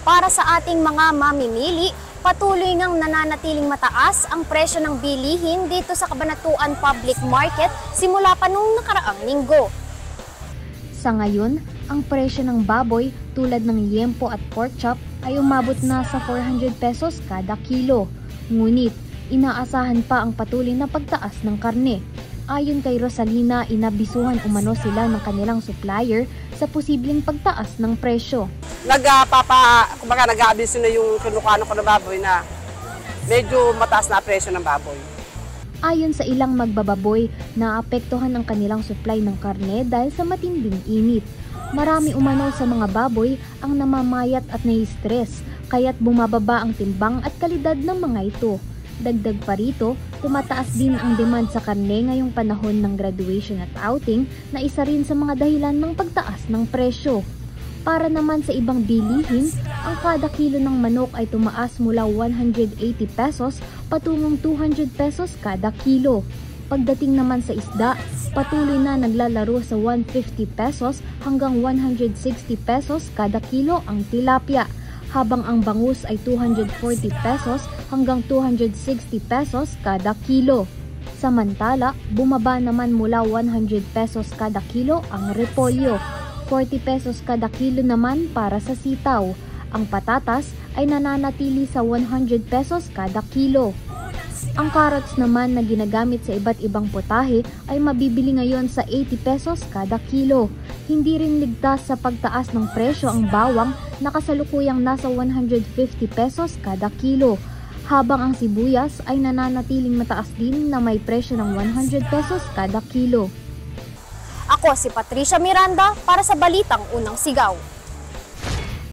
Para sa ating mga mamimili, patuloy ngang nananatiling mataas ang presyo ng bilihin dito sa Cabanatuan Public Market simula pa noong nakaraang linggo. Sa ngayon, ang presyo ng baboy tulad ng liempo at pork chop ay umabot na sa 400 pesos kada kilo. Ngunit, inaasahan pa ang patuloy na pagtaas ng karne. Ayon kay Rosalina, inabisuhan umano sila ng kanilang supplier sa posibleng pagtaas ng presyo. Nag-aabiso na yung kinukano ko na baboy na medyo mataas na presyo ng baboy. Ayon sa ilang magbababoy, naapektuhan ang kanilang supply ng karne dahil sa matinding init. Marami umano sa mga baboy ang namamayat at nai-stress, kaya't bumababa ang timbang at kalidad ng mga ito. Dagdag pa rito, tumataas din ang demand sa karne ngayong panahon ng graduation at outing na isa rin sa mga dahilan ng pagtaas ng presyo. Para naman sa ibang bilihin, ang kada kilo ng manok ay tumaas mula 180 pesos patungong 200 pesos kada kilo. Pagdating naman sa isda, patuloy na naglalaro sa 150 pesos hanggang 160 pesos kada kilo ang tilapia, habang ang bangus ay 240 pesos hanggang 260 pesos kada kilo. Samantala, bumaba naman mula 100 pesos kada kilo ang repolyo, 40 pesos kada kilo naman para sa sitaw. Ang patatas ay nananatili sa 100 pesos kada kilo. Ang carrots naman na ginagamit sa iba't ibang putahe ay mabibili ngayon sa 80 pesos kada kilo. Hindi rin ligtas sa pagtaas ng presyo ang bawang na kasalukuyang nasa 150 pesos kada kilo, habang ang sibuyas ay nananatiling mataas din na may presyo ng 100 pesos kada kilo. Ako si Patricia Miranda para sa Balitang Unang Sigaw.